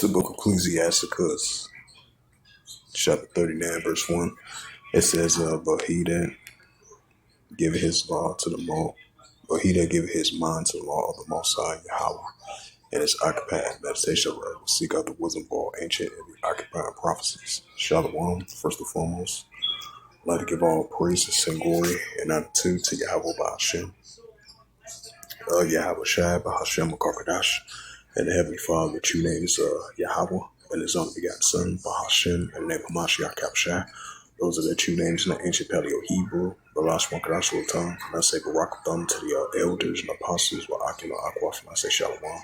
the book of Ecclesiasticus, chapter 39, verse 1. It says, but he that give his law to the most, but he that give his mind to the law of the Most High Yahweh, and is occupied in meditation, right, will seek out the wisdom of all ancient and the occupying prophecies. Shalom, first and foremost. I'd like to give all praise and glory and honor to Yahweh Ba'ashem, Yahweh Shai Ba'ashem Akarkadash, and the Heavenly Father, the true name is Yahweh, and his only begotten Son, Ba'ashem, and the name of Mashiach Kabashai. Those are the true names in the ancient Paleo Hebrew, Balash Wakadash Lotam, and I say Barakatham to the elders and apostles, Wa'akim Aquaf, and I say Shalom.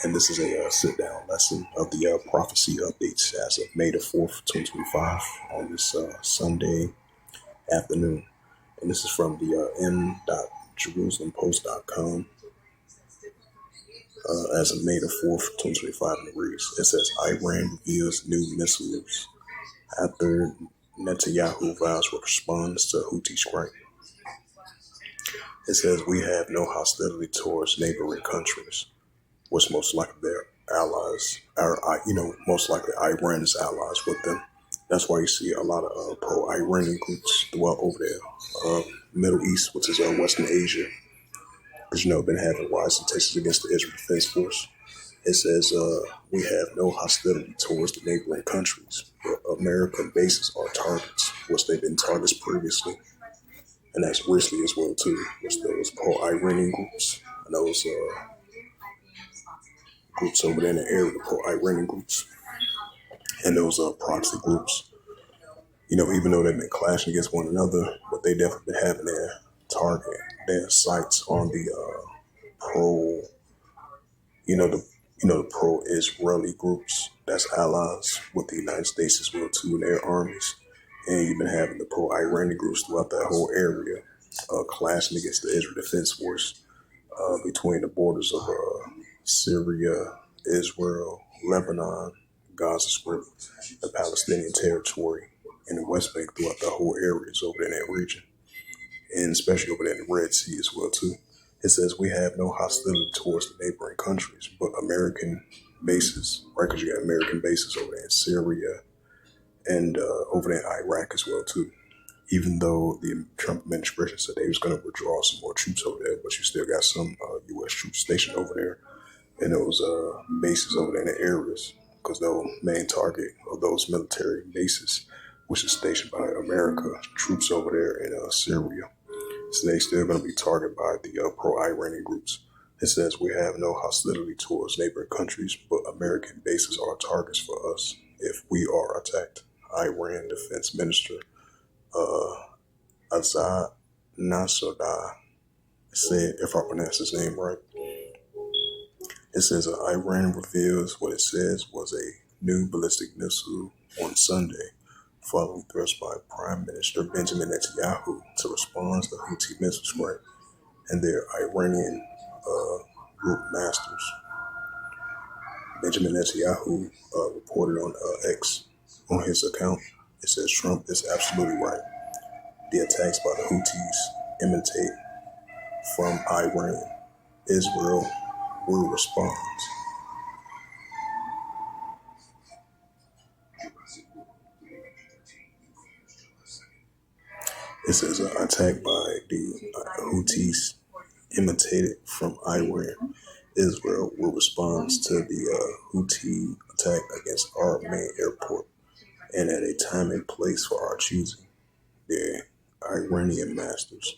And this is a sit-down lesson of the prophecy updates as of May the 4th, 2025, on this Sunday afternoon. And this is from the m.jerusalempost.com as of May the 4th, 2025, and it reads, it says, Iran reveals new missiles after Netanyahu vows with response to Houthi strike. It says, we have no hostility towards neighboring countries, which most likely their allies, most likely Iran is allies with them. That's why you see a lot of pro-Iranian groups throughout over there, Middle East, which is Western Asia, because been having rise and tensions against the Israel Defense Force. It says we have no hostility towards the neighboring countries, but American bases are targets, which they've been targets previously, and that's recently as well too. Which those pro-Iranian groups and those groups over there in the area, the pro-Iranian groups, and those proxy groups. Even though they've been clashing against one another, but they definitely been having their sights on the pro, the pro-Israeli groups that's allies with the United States as well too in their armies, and you've been having the pro-Iranian groups throughout that whole area clashing against the Israel Defense Force between the borders of Syria, Israel, Lebanon, Gaza Strip, the Palestinian territory, and the West Bank throughout the whole areas over there in that region, and especially over there in the Red Sea as well too. It says we have no hostility towards the neighboring countries, but American bases, right? Because you got American bases over there in Syria and over there in Iraq as well too. Even though the Trump administration said they was going to withdraw some more troops over there, but you still got some U.S. troops stationed over there in those bases over there in the areas, because the main target of those military bases, which is stationed by America troops over there in Syria. So they still going to be targeted by the pro-Iranian groups. It says we have no hostility towards neighboring countries, but American bases are targets for us if we are attacked. Iran Defense Minister Azad Nasrallah said, if I pronounce his name right. It says Iran reveals what it says was a new ballistic missile on Sunday, following threats by Prime Minister Benjamin Netanyahu to respond to the Houthi missile strike and their Iranian group masters. Benjamin Netanyahu reported on X on his account. It says Trump is absolutely right. The attacks by the Houthis imitate from Iran. Israel will respond. It says an attack by the Houthis imitated from Iran. Israel will respond to the Houthi attack against our main airport, and at a time and place for our choosing, the Iranian masters.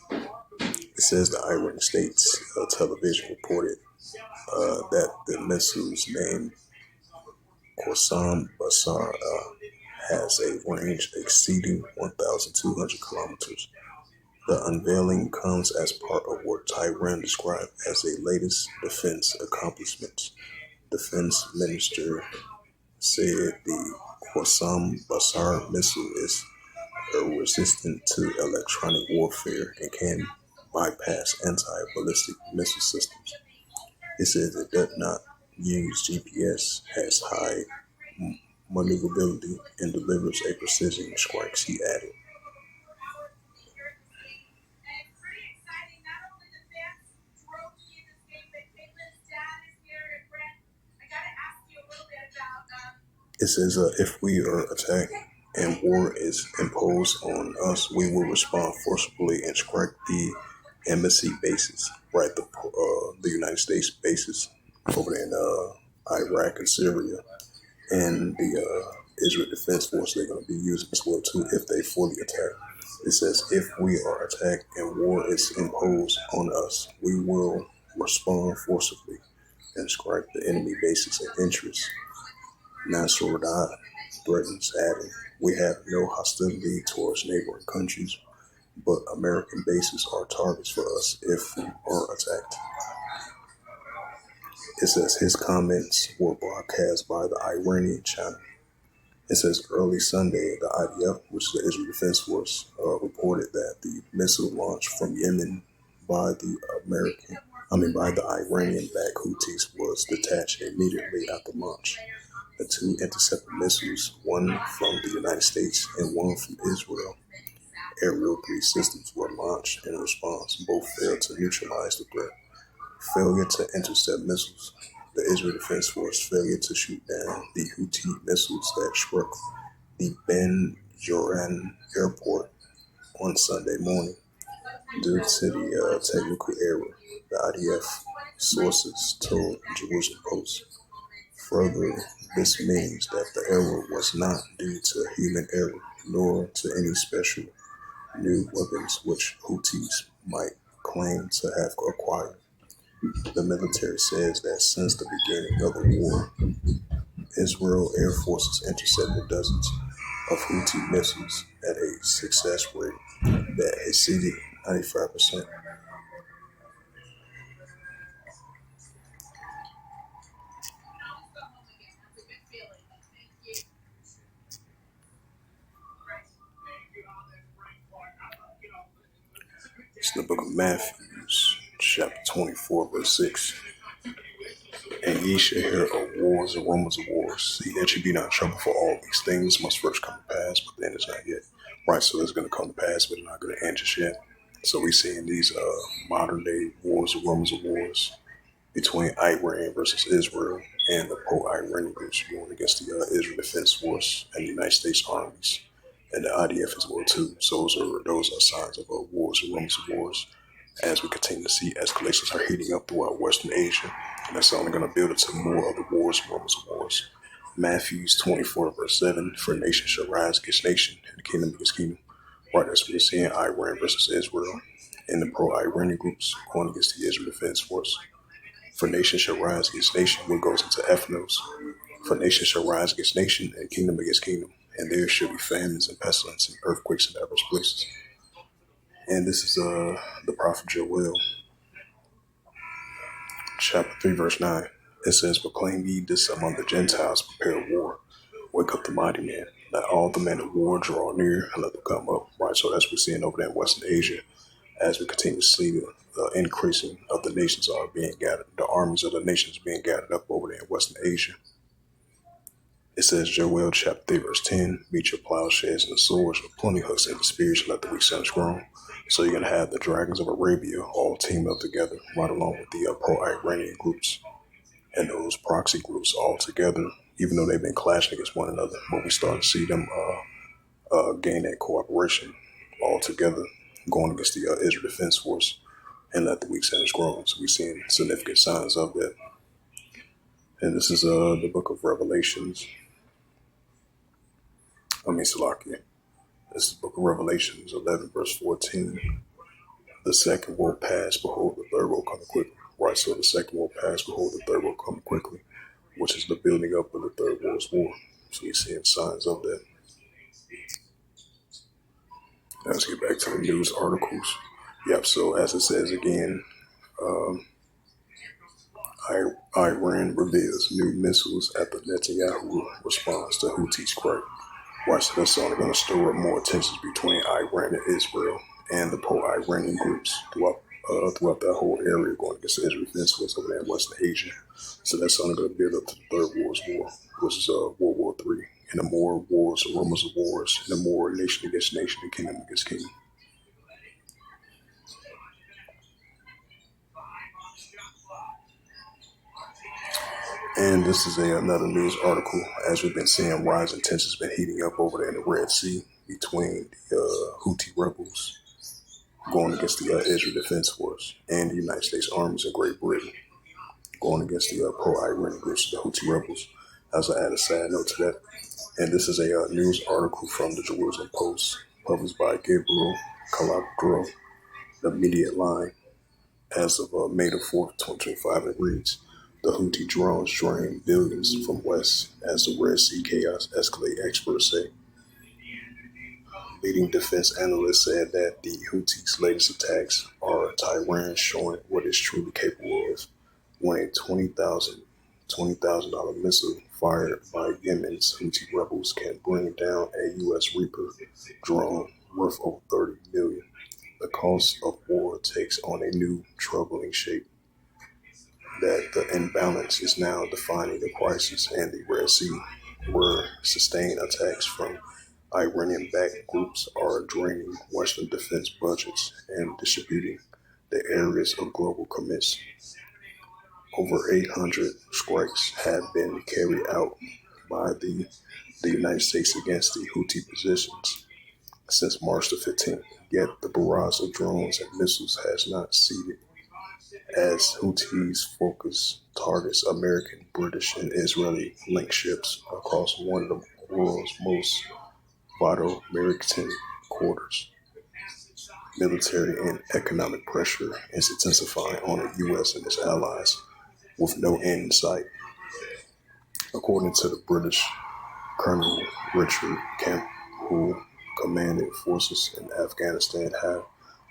It says the Iranian State's television reported that the missiles named Qassam Basar has a range exceeding 1,200 kilometers. The unveiling comes as part of what Tehran described as a latest defense accomplishments. Defense Minister said the Qassam Basar missile is resistant to electronic warfare and can bypass anti-ballistic missile systems. It says it does not use GPS, has high maneuverability, and delivers a precision strikes, he added. It says, if we are attacked and war is imposed on us, we will respond forcibly and strike the embassy bases, right? The United States bases over there in Iraq and Syria, and the Israel Defense Force they're going to be using as well too if they fully attack. It says, if we are attacked and war is imposed on us, we will respond forcibly and strike the enemy bases and interests. Nasrallah threatens, adding, we have no hostility towards neighboring countries, but American bases are targets for us if we are attacked. It says his comments were broadcast by the Iranian channel. It says early Sunday, the IDF, which is the Israel Defense Force, reported that the missile launch from Yemen by the by the Iranian-backed Houthis was detached immediately after launch. The two intercepted missiles, one from the United States and one from Israel, Aerial 3 systems were launched in response. Both failed to neutralize the threat. Failure to intercept missiles. The Israel Defense Force failure to shoot down the Houthi missiles that struck the Ben Joran airport on Sunday morning due to the technical error, the IDF sources told Jerusalem Post. Further, this means that the error was not due to human error, nor to any special new weapons which Houthis might claim to have acquired. The military says that since the beginning of the war, Israel Air Forces intercepted dozens of Houthi missiles at a success rate that exceeded 95%. It's the book of Matthew, chapter 24, verse 6. And ye shall hear of wars and rumors of wars. See that you be not in trouble, for all these things must first come to pass, but then it's not yet. Right, so it's going to come to pass, but it's not going to end just yet. So we see in these modern day wars and rumors of wars between Iran versus Israel and the pro-Iranian groups going against the Israel Defense Force and the United States armies and the IDF as well too. So those are signs of wars and rumors of wars as we continue to see escalations are heating up throughout Western Asia, and that's only going to build into more of the wars and rumors of wars. Matthew 24 verse 7, for nation shall rise against nation and kingdom against kingdom. Right, as we're seeing Iran versus Israel and the pro-Iranian groups going against the Israel Defense Force. For nation shall rise against nation, what goes into ethnos. For nation shall rise against nation and kingdom against kingdom, and there shall be famines and pestilence and earthquakes in diverse places. And this is the prophet Joel, chapter 3, verse 9. It says, proclaim ye this among the Gentiles, prepare war. Wake up the mighty men. Let all the men of war draw near and let them come up. Right, so that's what we're seeing over there in Western Asia as we continue to see the increasing of the nations are being gathered, the armies of the nations being gathered up over there in Western Asia. It says, Joel chapter 3, verse 10, beat your plowshares and the swords with plenty hooks and the spears, let the weak sons groan. So you're going to have the dragons of Arabia all team up together, right along with the pro-Iranian groups and those proxy groups all together, even though they've been clashing against one another. But we start to see them gain that cooperation all together, going against the Israel Defense Force and let the weak sons groan. So we're seeing significant signs of that. And this is the book of Revelations. Salakia. This is the book of Revelations 11, verse 14. The second will pass, behold, the third will come quickly. Right, so the second will pass, behold, the third will come quickly, which is the building up of the third world's war. So we're seeing signs of that. Now let's get back to the news articles. Yep, so as it says again, Iran reveals new missiles after Netanyahu responds to Houthis' crack. Right, so that's only going to stir up more tensions between Iran and Israel and the pro-Iranian groups throughout that whole area going against the Israel Defense Force over there in Western Asia. So that's only going to build up to the Third World War, which is World War III, and the more wars and rumors of wars, and the more nation against nation and kingdom against kingdom. And this is another news article. As we've been seeing, rising tensions been heating up over there in the Red Sea between the Houthi rebels going against the Israel Defense Force and the United States armies in Great Britain going against the pro-Iranian groups, the Houthi rebels. As I add a sad note to that. And this is a news article from the Jerusalem Post, published by Gabriel Calabro, the immediate line, as of May the 4th, 2025. It reads, the Houthi drones drain billions from west as the Red Sea chaos escalate, experts say. Leading defense analysts said that the Houthis' latest attacks are Tehran showing what it's truly capable of when a $20,000 missile fired by Yemen's Houthi rebels can bring down a U.S. Reaper drone worth over $30 million. The cost of war takes on a new troubling shape. That the imbalance is now defining the crisis and the Red Sea, where sustained attacks from Iranian-backed groups are draining Western defense budgets and distributing the areas of global commits. Over 800 strikes have been carried out by the United States against the Houthi positions since March the 15th, yet the barrage of drones and missiles has not ceded as Houthis focus targets American, British, and Israeli linked ships across one of the world's most vital maritime corridors. Military and economic pressure is intensifying on the U.S. and its allies with no end in sight. According to the British Colonel Richard Kemp, who commanded forces in Afghanistan, have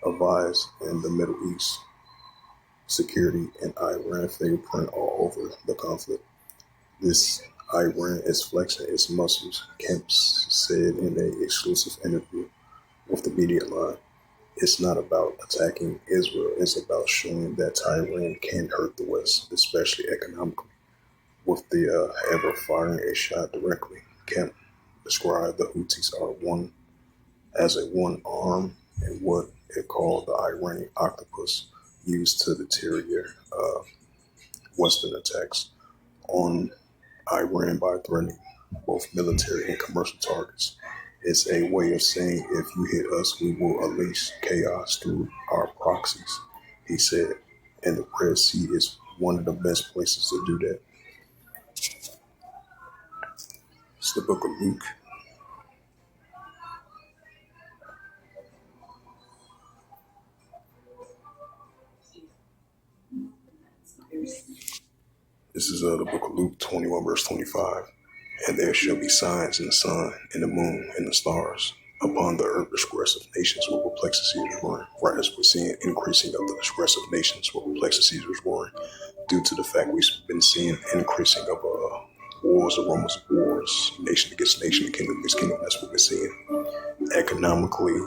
advised in the Middle East, security in Iran fingerprint all over the conflict. This Iran is flexing its muscles, Kemp said in an exclusive interview with the media line. It's not about attacking Israel, it's about showing that Tehran can hurt the West, especially economically. With the ever firing a shot directly, Kemp described the Houthis are one as a one arm and what it called the Iranian octopus used to deter Western attacks on Iran by threatening both military and commercial targets. It's a way of saying if you hit us, we will unleash chaos through our proxies, he said. And the Red Sea is one of the best places to do that. It's the book of Luke. This is the book of Luke 21, verse 25. And there shall be signs in the sun, in the moon, and the stars. Upon the earth, the distress of nations will perplex the Caesar's roaring. Right as we're seeing increasing of the distress of nations will perplex the Caesar's roaring, due to the fact we've been seeing increasing of wars, the rumors of wars, nation against nation, kingdom against kingdom. That's what we're seeing economically,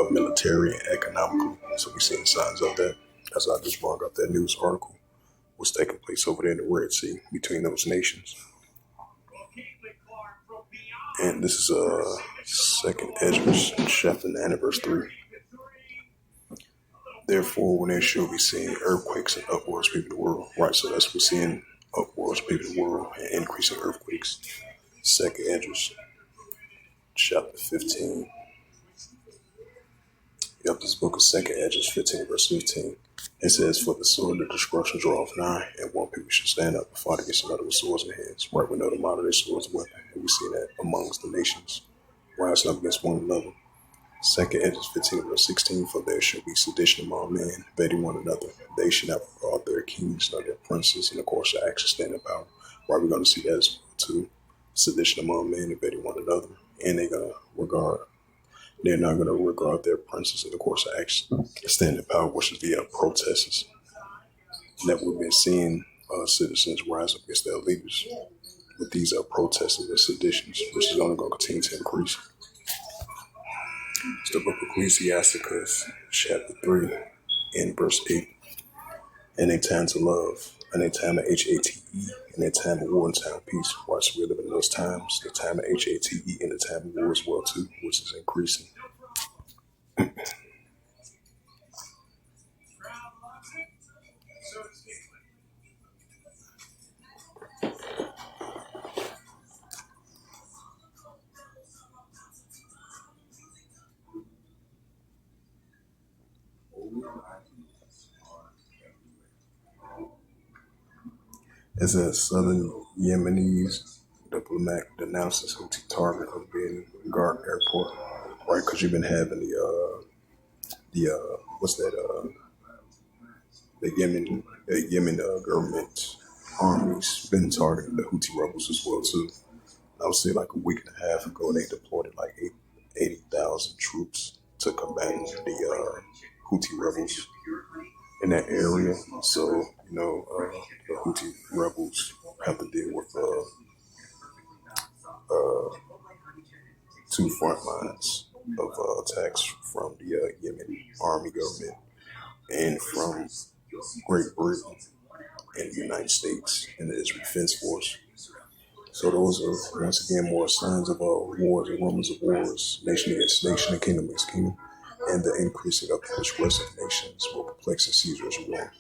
military and economically. So we're seeing signs of that. As I just brought up that news article, what's taking place over there in the Red Sea between those nations. And this is second Ezra's chapter 9 and verse 3. Therefore, when they shall be seeing earthquakes and upwards sweeping the world. Right, so that's we're seeing upwards sweeping the world and increasing earthquakes. Second Ezra's chapter 15. Yep, this book of Second Ezra's 15 verse 15. It says, for the sword of destruction draweth nigh, and one people should stand up and fight against another with swords in hands. Right, we know the modern day swords a weapon, and we see that amongst the nations, rising up against one another. Second Ezra 15 verse 16, for there shall be sedition among men, invading one another. They should not regard their kings nor their princes in the course of action stand in power. Right, we're going to see that as well too. Sedition among men, invading one another, and they're not going to regard their princes in the course of action stand in power, which is the protesters that we've been seeing citizens rise up against their leaders with these protesters and seditions, which is only going to continue to increase. It's the book of Ecclesiasticus, chapter 3, and verse 8. And a time to love, and a time of HATE, and a time of war and time of peace. Watch, we're living in those times, the time of HATE and the time of war as well too, which is increasing. It says Southern Yemenis diplomat denounces Houthi target of being guard airport. Right, because you've been having the what's that the Yemen government armies been targeting the Houthi rebels as well too. I would say like a week and a half ago, they deployed like 80,000 troops to combat the Houthi rebels in that area. So, the Houthi rebels have to deal with two front lines of attacks from the Yemen army government and from Great Britain and the United States and the Israel Defense Force. So those are once again more signs of wars and rumors of wars, nation against nation and kingdom against kingdom, and the increasing of the progressive nations will perplex and Caesar as well.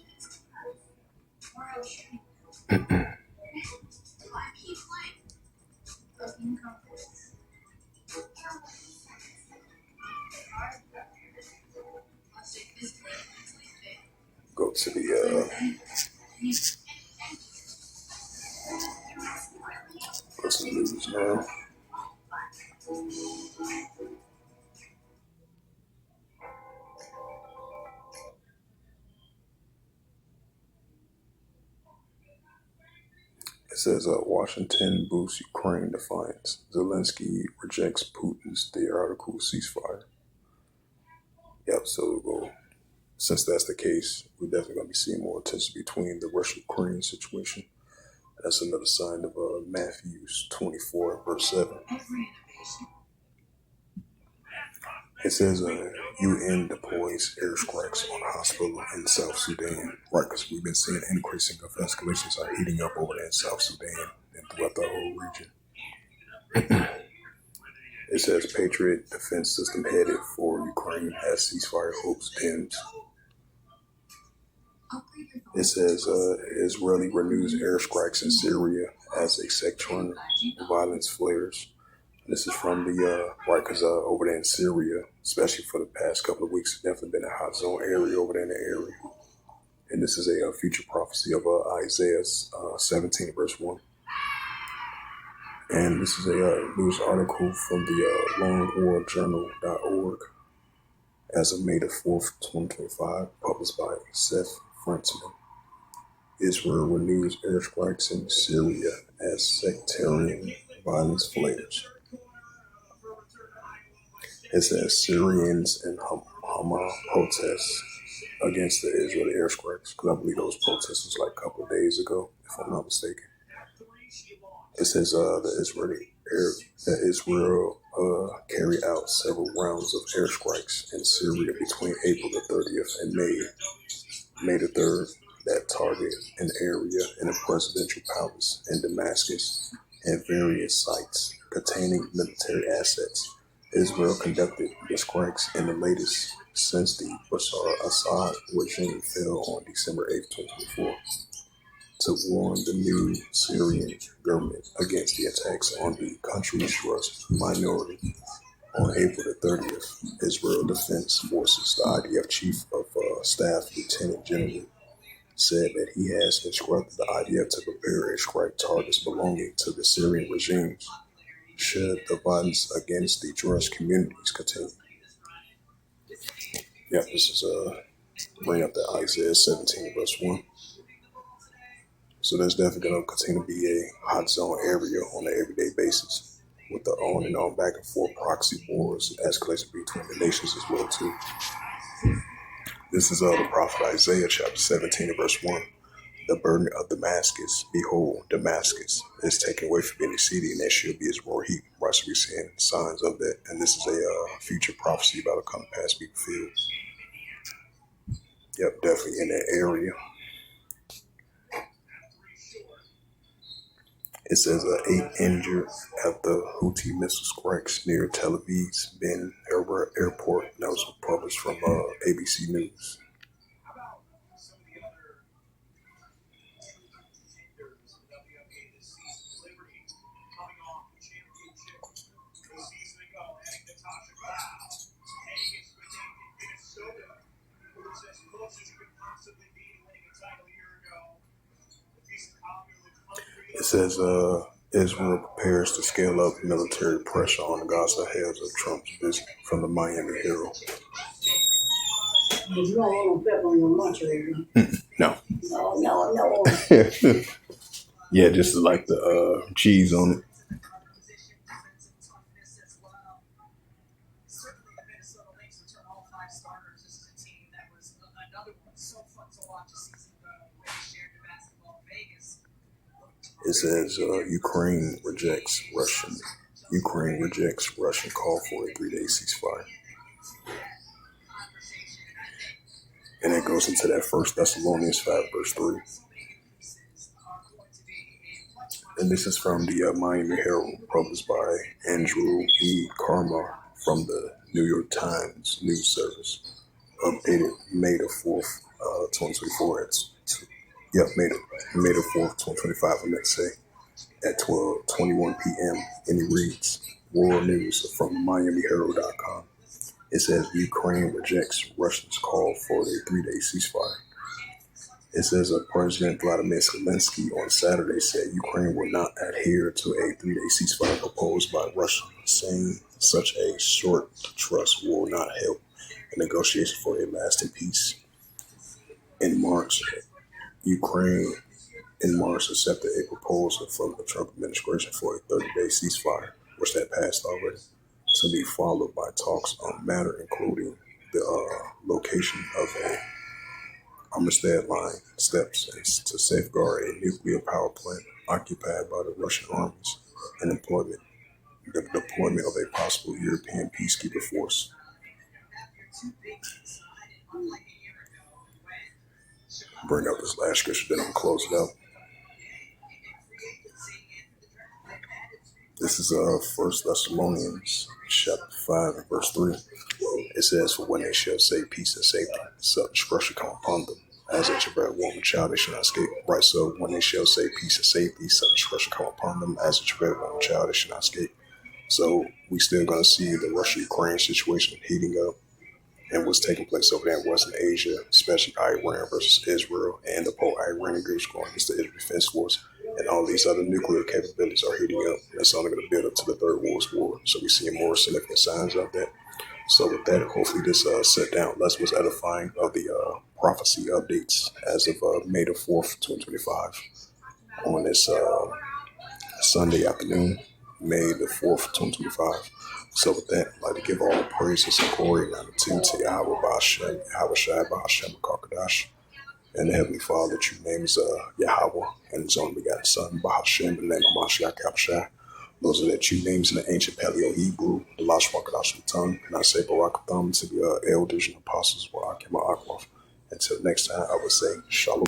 Go to the news now. It says Washington boosts Ukraine defiance. Zelensky rejects Putin's theoretical ceasefire. Yep, so since that's the case, we're definitely going to be seeing more tension between the Russia-Ukraine situation. That's another sign of Matthew 24, verse 7. It says UN deploys airstrikes on hospital in South Sudan. Right, because we've been seeing increasing of escalations are heating up over there in South Sudan and throughout the whole region. It says Patriot defense system headed for Ukraine has ceasefire hopes dimmed. It says Israeli renews airstrikes in Syria as a sectarian violence flares. This is from the right, because over there in Syria, especially for the past couple of weeks, it's definitely been a hot zone area over there in the area. And this is a future prophecy of Isaiah 17, verse 1. And this is a news article from the longwarjournal.org as of May the 4th, 2025, published by Seth Frontman. Israel renews airstrikes in Syria as sectarian violence flares. It says Syrians and Hamas protests against the Israeli airstrikes, because I believe those protests was like a couple of days ago, if I'm not mistaken. It says Israel carried out several rounds of airstrikes in Syria between April the 30th and May the 3rd that target an area in a presidential palace in Damascus and various sites containing military assets. Israel conducted the strikes in the latest since the Bashar Assad regime fell on December 8, 2024, to warn the new Syrian government against the attacks on the country's Druze minority. On April the 30th, Israel Defense Forces, the IDF Chief of Staff Lieutenant General, said that he has instructed the IDF to prepare airstrike targets belonging to the Syrian regimes should the violence against the Druze communities continue. Yeah, this is bring up the Isaiah 17 verse 1. So there's definitely going to continue to be a hot zone area on an everyday basis with the on and on back and forth proxy wars, escalation between the nations as well too. This is the prophet Isaiah chapter 17 verse 1. The burden of Damascus, behold, Damascus is taken away from any city, and there shall be its roar heat. Right, so we're seeing signs of that, and this is a future prophecy about to come past be fulfilled. Yep, definitely in that area. It says 8 injured after Houthi missile strikes near Tel Aviv's Ben Airport. That was published from ABC News. says Israel prepares to scale up military pressure on Gaza ahead of Trump's visit from the Miami Herald. You don't want no pepper on your lunch, No. No. Yeah, just like the cheese on it. It says Ukraine rejects Russian call for a 3-day ceasefire. And it goes into that First Thessalonians 5 verse 3. And this is from the Miami Herald, published by Andrew E. Karma from the New York Times news service. Updated May the 4th, 2024 May the 4th, 2025, I meant to say, at 12:21 p.m. And it reads, World News from MiamiHerald.com. It says Ukraine rejects Russia's call for a 3-day ceasefire. It says President Vladimir Zelensky on Saturday said Ukraine will not adhere to a 3-day ceasefire proposed by Russia, saying such a short truce will not help in negotiation for a lasting peace. In March, Ukraine accepted a proposal from the Trump administration for a 30-day ceasefire, which had passed already, to be followed by talks on matter including the location of a Armistead line steps to safeguard a nuclear power plant occupied by the Russian armies and the deployment of a possible European peacekeeper force. Bring up this last scripture, then I'm gonna close it out. This is First Thessalonians chapter 5 and verse 3. It says, For when they shall say peace and safety, such destruction come upon them. As a travail woman child, they shall not escape. Right, so when they shall say peace and safety, such destruction come upon them. As a travail woman child, they shall not escape. So we still going to see the Russia-Ukraine situation heating up and what's taking place over there in Western Asia, especially Iran versus Israel and the pro-Iranian groups going against the Israel Defense Force. And all these other nuclear capabilities are heating up. That's only going to build up to the Third World War. So we're seeing more significant signs of that. So with that, hopefully this sit-down lesson was edifying of the prophecy updates as of May the 4th, 2025 on this Sunday afternoon, May the 4th, 2025. So with that, I'd like to give all praises and glory and honor to Yahweh Ba'Shem, Yahweh Shai Ba'Shem Kakadash, and the Heavenly Father, that your name is Yahweh, and His only begotten Son, Ba'Shem, in the name of Mashiach Yahushua. Those are the two names in the ancient Paleo-Hebrew, the Lash Wakadash tongue, and I say Barakatham to the elders and apostles, Barak and Ma'akwath. Until next time, I would say Shalom.